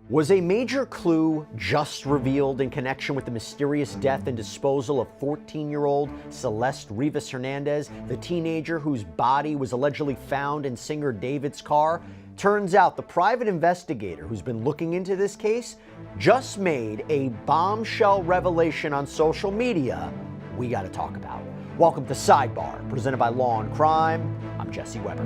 Was a major clue just revealed in connection with the mysterious death and disposal of 14-year-old Celeste Rivas Hernandez, the teenager whose body was allegedly found in singer David's car? Turns out the private investigator who's been looking into this case just made a bombshell revelation on social media we got to talk about. Welcome to Sidebar, presented by Law&Crime. I'm Jesse Weber.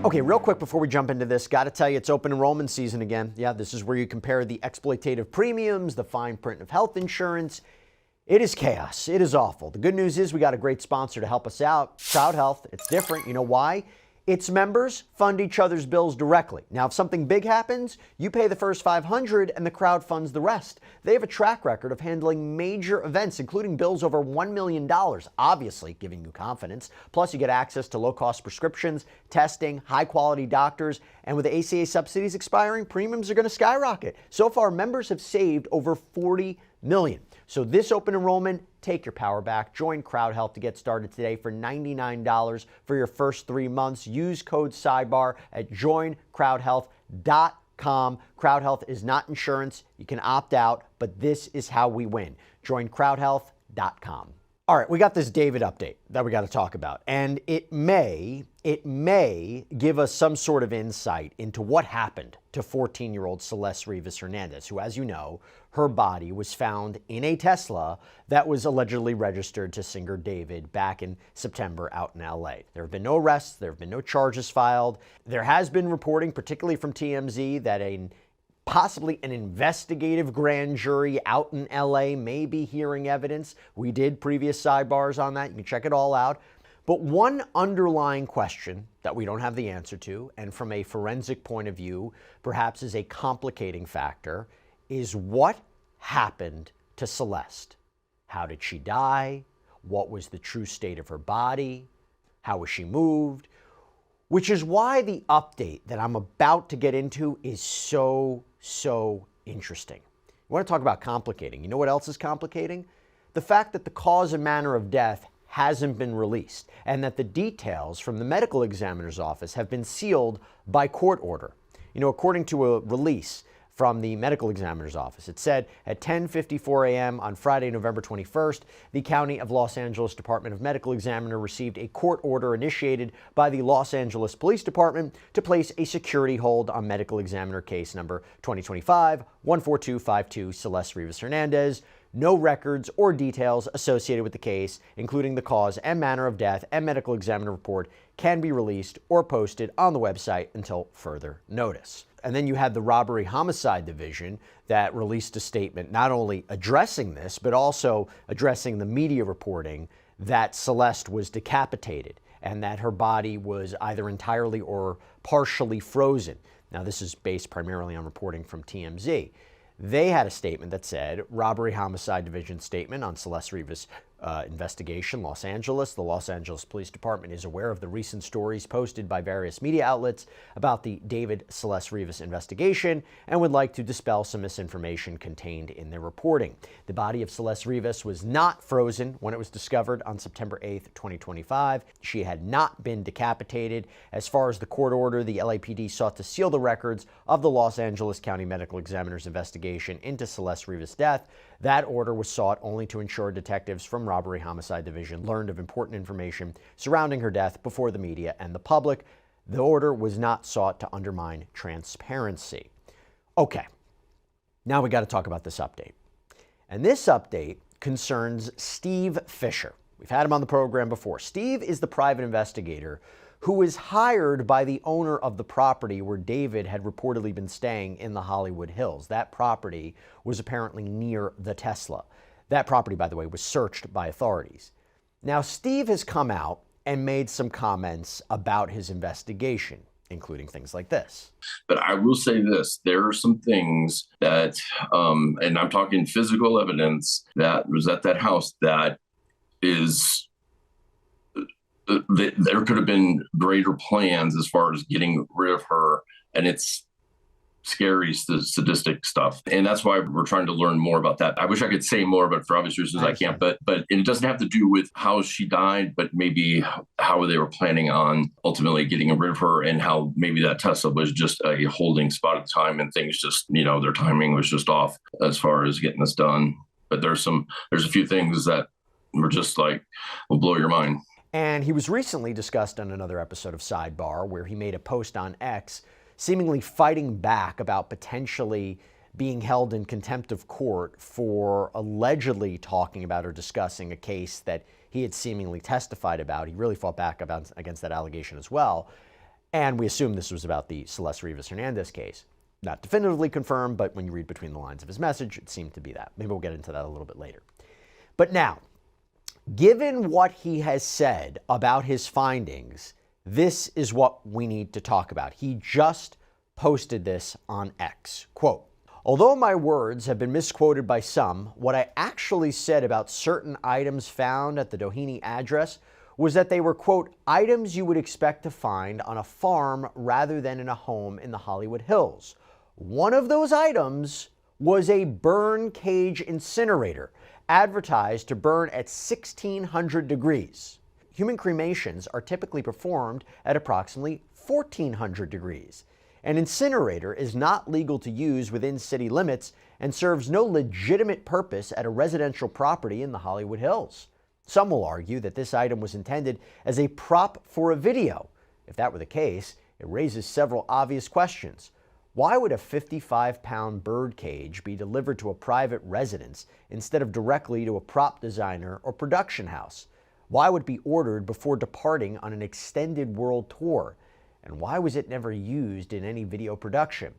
Okay, real quick before we jump into this, got to tell you it's open enrollment season again. Yeah, this is where you compare the exploitative premiums, the fine print of health insurance. It is chaos. It is awful. The good news is we got a great sponsor to help us out, Crowd Health. It's different. You know why? Its members fund each other's bills directly. Now, if something big happens, you pay the first $500 and the crowd funds the rest. They have a track record of handling major events, including bills over $1 million, obviously giving you confidence. Plus, you get access to low-cost prescriptions, testing, high-quality doctors, and with the ACA subsidies expiring, premiums are going to skyrocket. So far, members have saved over $40 million. So this open enrollment, take your power back. Join Crowd Health to get started today for $99 for your first 3 months. Use code SIDEBAR at joincrowdhealth.com. Crowd Health is not insurance. You can opt out, but this is how we win. Join crowdhealth.com. All right, we got this David update that we got to talk about, and it may give us some sort of insight into what happened to 14-year-old Celeste Rivas Hernandez, who, as you know, her body was found in a Tesla that was allegedly registered to singer David back in September out in LA. There have been no arrests. There have been no charges filed. There has been reporting, particularly from TMZ, that possibly an investigative grand jury out in LA may be hearing evidence. We did previous sidebars on that. You can check it all out. But one underlying question that we don't have the answer to, and from a forensic point of view, perhaps is a complicating factor, is what happened to Celeste? How did she die? What was the true state of her body? How was she moved? Which is why the update that I'm about to get into is so interesting. You want to talk about complicating. You know what else is complicating? The fact that the cause and manner of death hasn't been released, and that the details from the medical examiner's office have been sealed by court order. You know, according to a release from the medical examiner's office, it said at 10:54 a.m. on Friday, November 21st, the County of Los Angeles Department of Medical Examiner received a court order initiated by the Los Angeles Police Department to place a security hold on medical examiner case number 2025-14252 Celeste Rivas Hernandez. No records or details associated with the case, including the cause and manner of death and medical examiner report, can be released or posted on the website until further notice. And then you had the Robbery Homicide Division that released a statement not only addressing this, but also addressing the media reporting that Celeste was decapitated and that her body was either entirely or partially frozen. Now, this is based primarily on reporting from TMZ. They had a statement that said, Robbery Homicide Division statement on Celeste Rivas investigation, Los Angeles. The Los Angeles Police Department is aware of the recent stories posted by various media outlets about the David Celeste Rivas investigation and would like to dispel some misinformation contained in their reporting. The body of Celeste Rivas was not frozen when it was discovered on September 8th, 2025. She had not been decapitated. As far as the court order, the LAPD sought to seal the records of the Los Angeles County Medical Examiner's investigation into Celeste Rivas' death. That order was sought only to ensure detectives from Robbery Homicide Division learned of important information surrounding her death before the media and the public. The order was not sought to undermine transparency. Okay, now we got to talk about this update. And this update concerns Steve Fisher. We've had him on the program before. Steve is the private investigator who was hired by the owner of the property where David had reportedly been staying in the Hollywood Hills. That property was apparently near the Tesla. That property, by the way, was searched by authorities. Now, Steve has come out and made some comments about his investigation, including things like this. But I will say this, there are some things that, and I'm talking physical evidence that was at that house that is, there could have been greater plans as far as getting rid of her. And it's scary, sadistic stuff. And that's why we're trying to learn more about that. I wish I could say more, but for obvious reasons I can't. But it doesn't have to do with how she died, but maybe how they were planning on ultimately getting rid of her, and how maybe that Tesla was just a holding spot at the time, and things just, their timing was just off as far as getting this done. But there's a few things that were just like, will blow your mind. And he was recently discussed on another episode of Sidebar, where he made a post on X seemingly fighting back about potentially being held in contempt of court for allegedly talking about or discussing a case that he had seemingly testified about. He really fought back against that allegation as well. And we assume this was about the Celeste Rivas Hernandez case. Not definitively confirmed, but when you read between the lines of his message, it seemed to be that. Maybe we'll get into that a little bit later. But now, given what he has said about his findings, this is what we need to talk about. He just posted this on X. Quote, "Although my words have been misquoted by some, what I actually said about certain items found at the Doheny address was that they were, quote, items you would expect to find on a farm rather than in a home in the Hollywood Hills. One of those items was a burn cage incinerator, advertised to burn at 1,600 degrees. Human cremations are typically performed at approximately 1,400 degrees. An incinerator is not legal to use within city limits and serves no legitimate purpose at a residential property in the Hollywood Hills. Some will argue that this item was intended as a prop for a video. If that were the case, it raises several obvious questions. Why would a 55-pound bird cage be delivered to a private residence instead of directly to a prop designer or production house? Why would it be ordered before departing on an extended world tour? And why was it never used in any video production?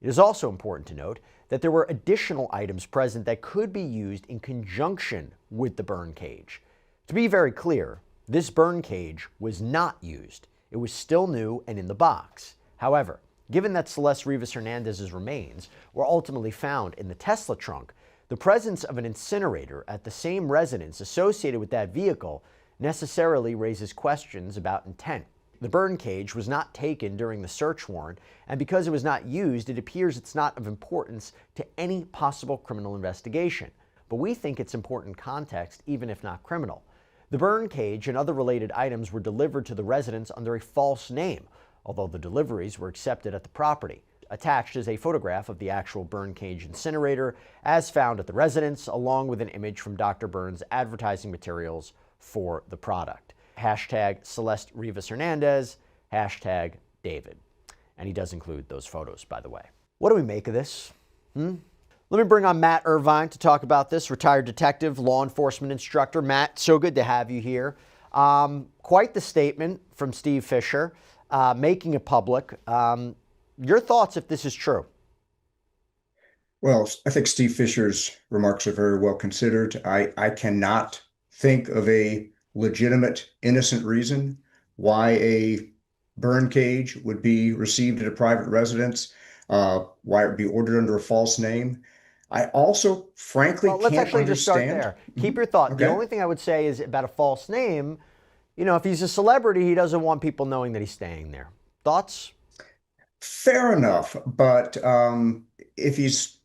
It is also important to note that there were additional items present that could be used in conjunction with the burn cage. To be very clear, this burn cage was not used. It was still new and in the box. However, given that Celeste Rivas Hernandez's remains were ultimately found in the Tesla trunk, the presence of an incinerator at the same residence associated with that vehicle necessarily raises questions about intent. The burn cage was not taken during the search warrant, and because it was not used, it appears it's not of importance to any possible criminal investigation. But we think it's important context, even if not criminal. The burn cage and other related items were delivered to the residence under a false name, although the deliveries were accepted at the property. Attached is a photograph of the actual burn cage incinerator as found at the residence, along with an image from Dr. Byrne's advertising materials for the product. Hashtag Celeste Rivas Hernandez, hashtag David. And he does include those photos, by the way. What do we make of this? Let me bring on Matt Irvine to talk about this, retired detective, law enforcement instructor. Matt, so good to have you here. Quite the statement from Steve Fisher, making it public. Your thoughts if this is true? Well, I think Steve Fisher's remarks are very well considered. I cannot think of a legitimate, innocent reason why a burn cage would be received at a private residence, why it would be ordered under a false name. I also, frankly, let's can't actually understand. Just start there. Keep your thought. Okay. The only thing I would say is about a false name, if he's a celebrity, he doesn't want people knowing that he's staying there. Thoughts? Fair enough, but if he's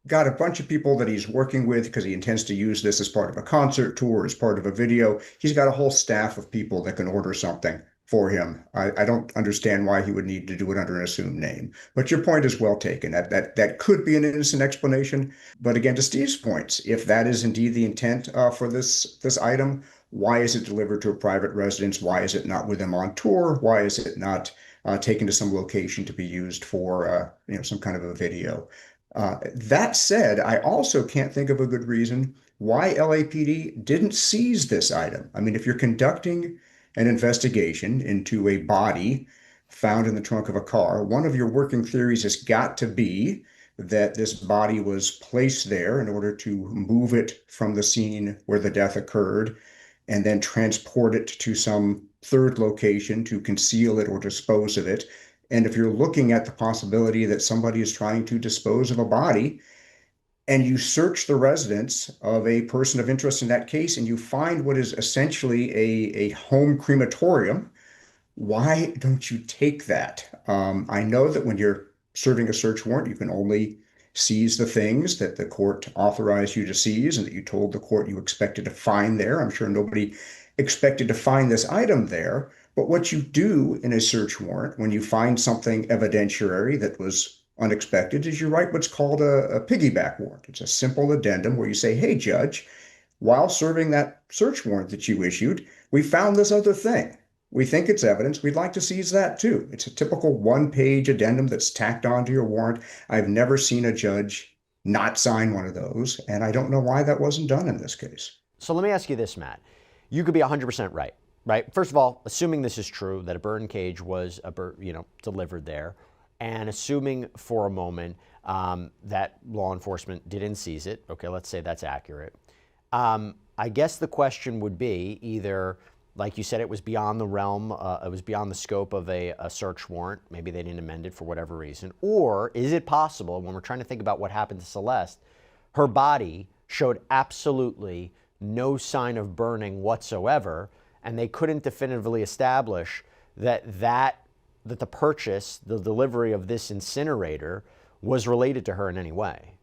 got a bunch of people that he's working with because he intends to use this as part of a concert tour, as part of a video, he's got a whole staff of people that can order something for him. I don't understand why he would need to do it under an assumed name. But your point is well taken. That could be an innocent explanation. But again, to Steve's points, if that is indeed the intent for this item, why is it delivered to a private residence? Why is it not with him on tour? Why is it not taken to some location to be used for some kind of a video? That said, I also can't think of a good reason why LAPD didn't seize this item. I mean, if you're conducting an investigation into a body found in the trunk of a car, one of your working theories has got to be that this body was placed there in order to move it from the scene where the death occurred and then transport it to some third location to conceal it or dispose of it. And if you're looking at the possibility that somebody is trying to dispose of a body and you search the residence of a person of interest in that case and you find what is essentially a home crematorium, why don't you take that? I know that when you're serving a search warrant, you can only seize the things that the court authorized you to seize and that you told the court you expected to find there. I'm sure nobody expected to find this item there. But what you do in a search warrant when you find something evidentiary that was unexpected is you write what's called a piggyback warrant. It's a simple addendum where you say, hey, judge, while serving that search warrant that you issued, we found this other thing. We think it's evidence. We'd like to seize that too. It's a typical one-page addendum that's tacked onto your warrant. I've never seen a judge not sign one of those, and I don't know why that wasn't done in this case. So let me ask you this, Matt. You could be 100% right? First of all, assuming this is true, that a bird cage was delivered there, and assuming for a moment that law enforcement didn't seize it, okay, let's say that's accurate. I guess the question would be either, like you said, it was beyond the realm, it was beyond the scope of a search warrant. Maybe they didn't amend it for whatever reason. Or is it possible, when we're trying to think about what happened to Celeste, her body showed absolutely no sign of burning whatsoever, and they couldn't definitively establish that the purchase, the delivery of this incinerator was related to her in any way?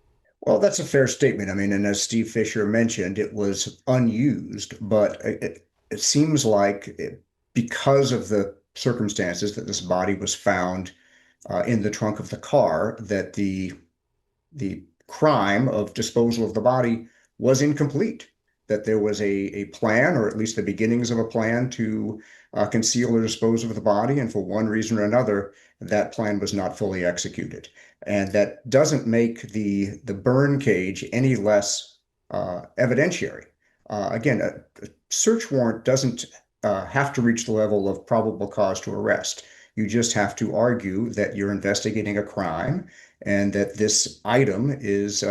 Well, that's a fair statement. I mean, and as Steve Fisher mentioned, it was unused, but it seems like because of the circumstances that this body was found in the trunk of the car, that the crime of disposal of the body was incomplete, that there was a plan, or at least the beginnings of a plan to conceal or dispose of the body, and for one reason or another, that plan was not fully executed. And that doesn't make the burn cage any less evidentiary. Again, a search warrant doesn't have to reach the level of probable cause to arrest. You just have to argue that you're investigating a crime and that this item is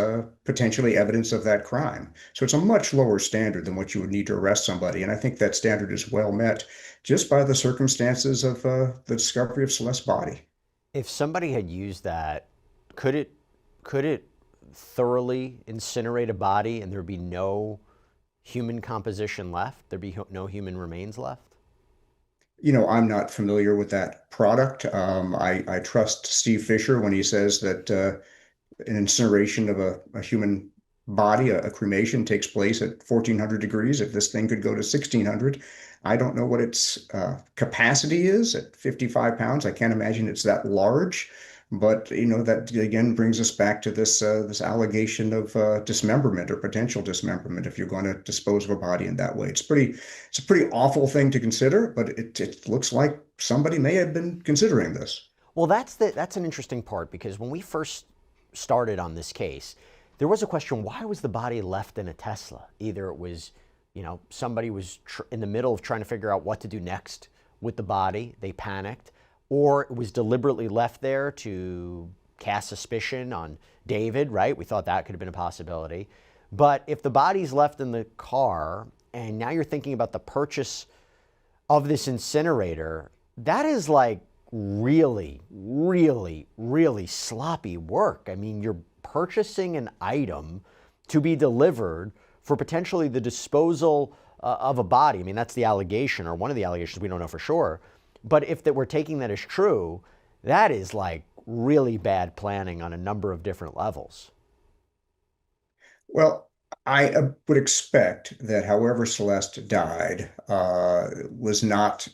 potentially evidence of that crime. So it's a much lower standard than what you would need to arrest somebody. And I think that standard is well met just by the circumstances of the discovery of Celeste's body. If somebody had used that, could it thoroughly incinerate a body and there'd be no human composition left? There'd be no human remains left? You know, I'm not familiar with that product. I trust Steve Fisher when he says that an incineration of a human body, a cremation, takes place at 1400 degrees. If this thing could go to 1600, I don't know what its capacity is at 55 pounds. I can't imagine it's that large. But you know, that again brings us back to this allegation of dismemberment or potential dismemberment if you're going to dispose of a body in that way. It's a pretty awful thing to consider, but it looks like somebody may have been considering this. Well, that's an interesting part, because when we first started on this case, there was a question: why was the body left in a Tesla? Either it was, somebody was in the middle of trying to figure out what to do next with the body, they panicked, or it was deliberately left there to cast suspicion on David, right? We thought that could have been a possibility. But if the body's left in the car, and now you're thinking about the purchase of this incinerator, that is like really, really, really sloppy work. I mean, you're purchasing an item to be delivered for potentially the disposal of a body. I mean, that's the allegation, or one of the allegations, we don't know for sure. But if we're taking that as true, that is like really bad planning on a number of different levels. Well, I would expect that however Celeste died was not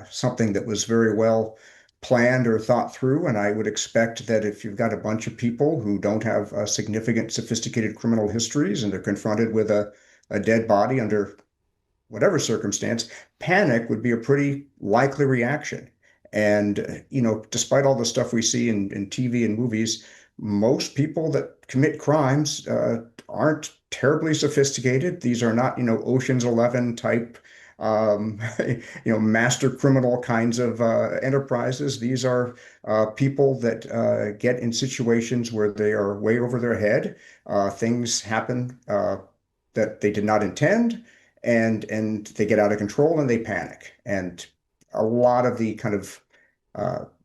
something that was very well planned or thought through. And I would expect that if you've got a bunch of people who don't have significant sophisticated criminal histories and they're confronted with a dead body under whatever circumstance, panic would be a pretty likely reaction. And, despite all the stuff we see in TV and movies, most people that commit crimes aren't terribly sophisticated. These are not, Ocean's 11 type, master criminal kinds of enterprises. These are people that get in situations where they are way over their head. Things happen that they did not intend. And they get out of control and they panic. And a lot of the kind of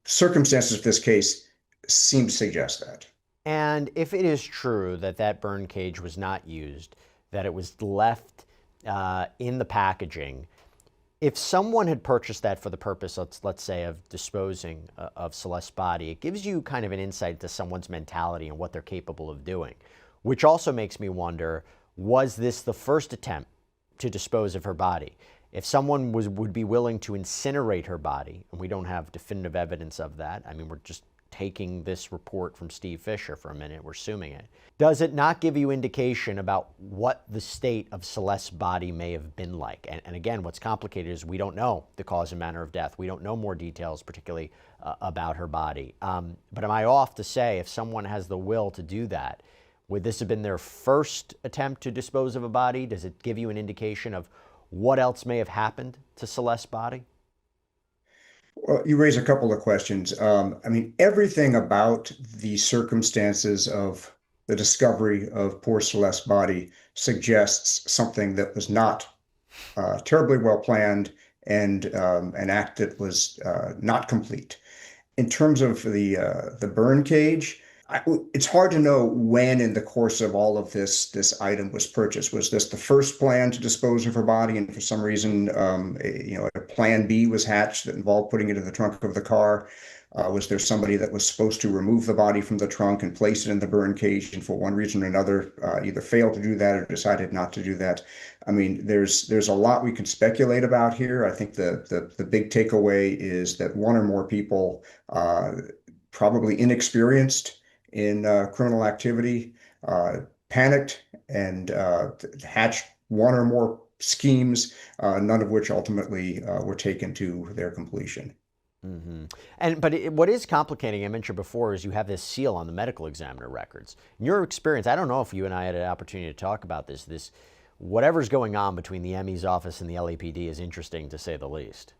circumstances of this case seem to suggest that. And if it is true that that burn cage was not used, that it was left in the packaging, If someone had purchased that for the purpose, let's say, of disposing of Celeste's body, it gives you kind of an insight to someone's mentality and what they're capable of doing, which also makes me wonder, was this the first attempt to dispose of her body? If someone would be willing to incinerate her body, and we don't have definitive evidence of that, I mean, we're just taking this report from Steve Fisher for a minute, we're assuming it. Does it not give you indication about what the state of Celeste's body may have been like? And again, what's complicated is we don't know the cause and manner of death. We don't know more details, particularly about her body. But am I off to say if someone has the will to do that, would this have been their first attempt to dispose of a body? Does it give you an indication of what else may have happened to Celeste's body? Well, you raise a couple of questions. I mean, everything about the circumstances of the discovery of poor Celeste's body suggests something that was not terribly well planned and an act that was not complete. In terms of the burn cage, it's hard to know when in the course of all of this item was purchased. Was this the first plan to dispose of her body, and for some reason, a plan B was hatched that involved putting it in the trunk of the car? Was there somebody that was supposed to remove the body from the trunk and place it in the burn cage, and for one reason or another, either failed to do that or decided not to do that? I mean, there's a lot we can speculate about here. I think the big takeaway is that one or more people, probably inexperienced in criminal activity, panicked and hatched one or more schemes, none of which ultimately were taken to their completion. Mm-hmm. But what is complicating, I mentioned before, is you have this seal on the medical examiner records. In your experience, I don't know if you and I had an opportunity to talk about this. Whatever's going on between the ME's office and the LAPD is interesting, to say the least.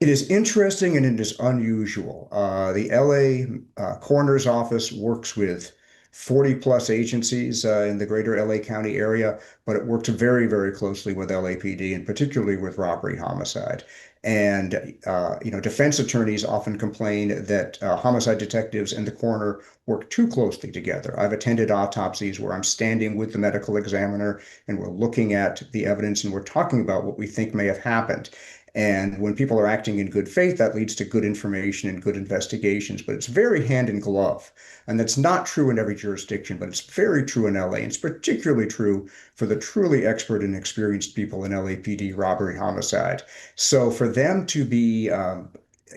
It is interesting and it is unusual. The LA coroner's office works with 40 plus agencies in the greater LA County area, but it works very, very closely with LAPD and particularly with robbery homicide. And, defense attorneys often complain that homicide detectives and the coroner work too closely together. I've attended autopsies where I'm standing with the medical examiner and we're looking at the evidence and we're talking about what we think may have happened. And when people are acting in good faith, that leads to good information and good investigations, but it's very hand in glove. And that's not true in every jurisdiction, but it's very true in LA. And it's particularly true for the truly expert and experienced people in LAPD robbery homicide. So for them to be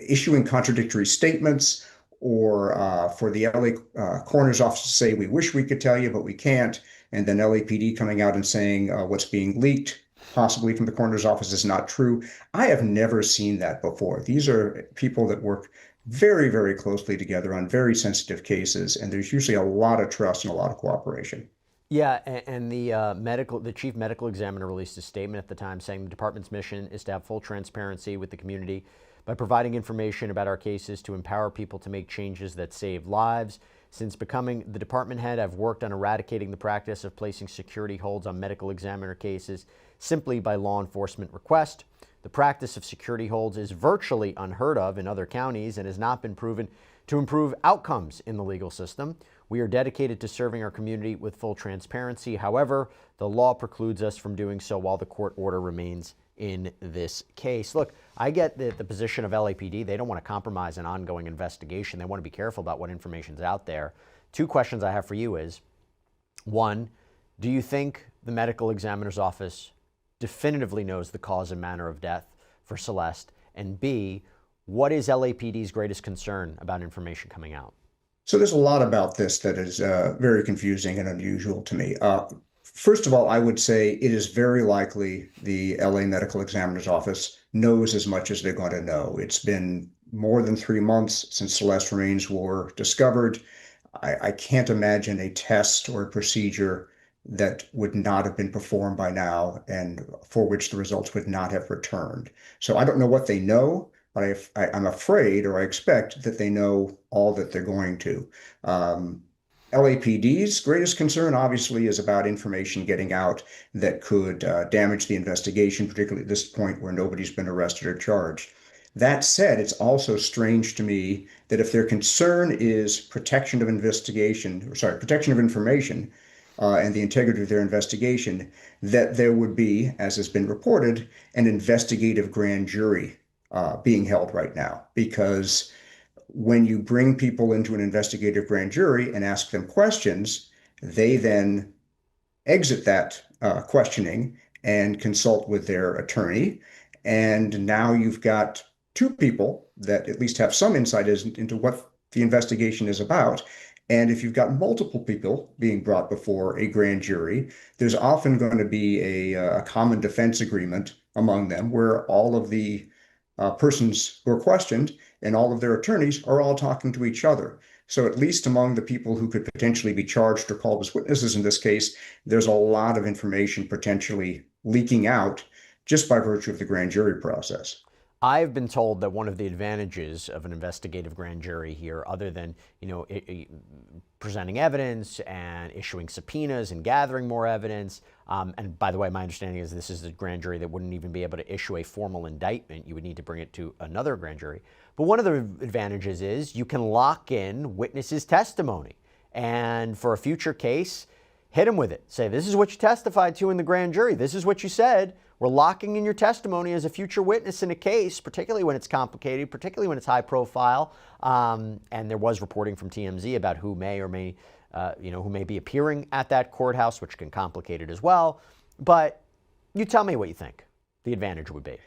issuing contradictory statements, or for the LA coroner's office to say, we wish we could tell you, but we can't, and then LAPD coming out and saying what's being leaked possibly from the coroner's office is not true. I have never seen that before. These are people that work very, very closely together on very sensitive cases, and there's usually a lot of trust and a lot of cooperation. Yeah, and the chief medical examiner released a statement at the time saying the department's mission is to have full transparency with the community by providing information about our cases to empower people to make changes that save lives. Since becoming the department head, I've worked on eradicating the practice of placing security holds on medical examiner cases simply by law enforcement request. The practice of security holds is virtually unheard of in other counties and has not been proven to improve outcomes in the legal system. We are dedicated to serving our community with full transparency. However, the law precludes us from doing so while the court order remains in this case. Look, I get the position of LAPD. They don't want to compromise an ongoing investigation. They want to be careful about what information's out there. Two questions I have for you is, one, do you think the medical examiner's office definitively knows the cause and manner of death for Celeste? And B, what is LAPD's greatest concern about information coming out? So there's a lot about this that is very confusing and unusual to me. First of all, I would say it is very likely the LA Medical Examiner's Office knows as much as they're going to know. It's been more than 3 months since Celeste remains were discovered. I can't imagine a test or a procedure that would not have been performed by now and for which the results would not have returned. So I don't know what they know, but I'm afraid, or I expect, that they know all that they're going to. LAPD's greatest concern, obviously, is about information getting out that could damage the investigation, particularly at this point where nobody's been arrested or charged. That said, it's also strange to me that if their concern is protection of information, and the integrity of their investigation, that there would be, as has been reported, an investigative grand jury being held right now. Because when you bring people into an investigative grand jury and ask them questions, they then exit that questioning and consult with their attorney. And now you've got two people that at least have some insight into what the investigation is about. And if you've got multiple people being brought before a grand jury, there's often going to be a common defense agreement among them where all of the persons who are questioned and all of their attorneys are all talking to each other. So at least among the people who could potentially be charged or called as witnesses in this case, there's a lot of information potentially leaking out just by virtue of the grand jury process. I've been told that one of the advantages of an investigative grand jury here, other than, presenting evidence and issuing subpoenas and gathering more evidence, and by the way, my understanding is this is a grand jury that wouldn't even be able to issue a formal indictment. You would need to bring it to another grand jury. But one of the advantages is you can lock in witnesses' testimony. And for a future case, hit them with it. Say, this is what you testified to in the grand jury. This is what you said. We're locking in your testimony as a future witness in a case, particularly when it's complicated, particularly when it's high profile. And there was reporting from TMZ about who may or may, who may be appearing at that courthouse, which can complicate it as well. But you tell me what you think the advantage would be.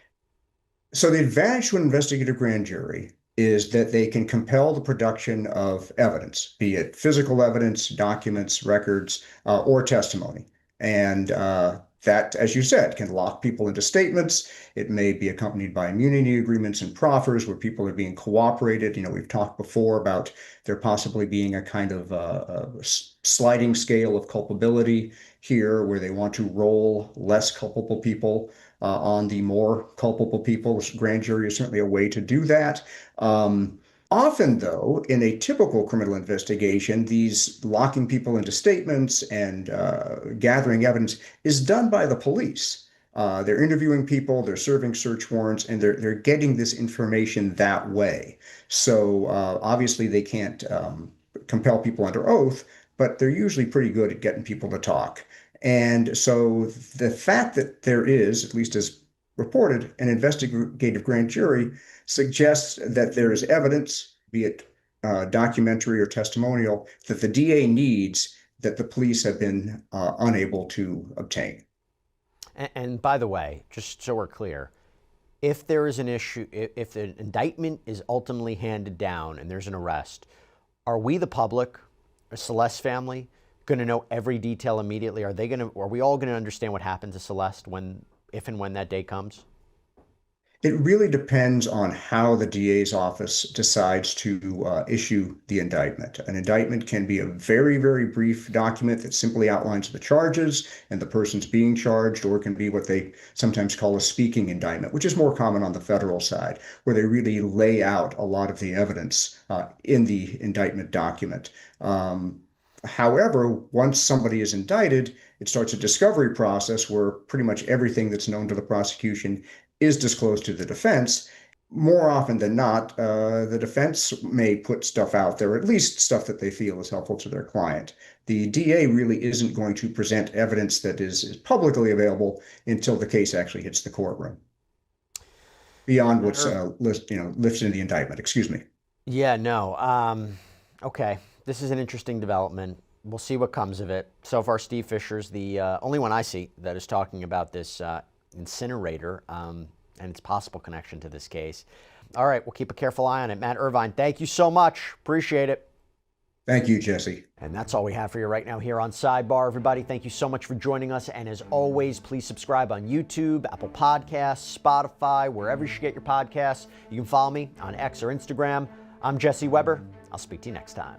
So the advantage to an investigative grand jury is that they can compel the production of evidence, be it physical evidence, documents, records, or testimony. And that, as you said, can lock people into statements. It may be accompanied by immunity agreements and proffers where people are being cooperated. We've talked before about there possibly being a kind of a sliding scale of culpability here where they want to roll less culpable people on the more culpable people. This grand jury is certainly a way to do that. Often, though, in a typical criminal investigation, these locking people into statements and gathering evidence is done by the police. They're interviewing people, they're serving search warrants, and they're getting this information that way. So obviously they can't compel people under oath, but they're usually pretty good at getting people to talk. And so the fact that there is, at least as reported, an investigative grand jury suggests that there is evidence, be it documentary or testimonial, that the DA needs that the police have been unable to obtain. And by the way, just so we're clear, if there is an issue, if the indictment is ultimately handed down and there's an arrest, are we, the public, a Celeste family, going to know every detail immediately? Are we all going to understand what happened to Celeste if and when that day comes? It really depends on how the DA's office decides to issue the indictment. An indictment can be a very, very brief document that simply outlines the charges and the persons being charged, or it can be what they sometimes call a speaking indictment, which is more common on the federal side, where they really lay out a lot of the evidence in the indictment document. However, once somebody is indicted, it starts a discovery process where pretty much everything that's known to the prosecution is disclosed to the defense. More often than not, the defense may put stuff out there, at least stuff that they feel is helpful to their client. The DA really isn't going to present evidence that is publicly available until the case actually hits the courtroom, beyond what's listed in the indictment. Excuse me. Yeah, no. Okay. This is an interesting development. We'll see what comes of it. So far, Steve Fisher's the only one I see that is talking about this incinerator and its possible connection to this case. All right, we'll keep a careful eye on it. Matt Irvine, thank you so much. Appreciate it. Thank you, Jesse. And that's all we have for you right now here on Sidebar. Everybody, thank you so much for joining us. And as always, please subscribe on YouTube, Apple Podcasts, Spotify, wherever you should get your podcasts. You can follow me on X or Instagram. I'm Jesse Weber. I'll speak to you next time.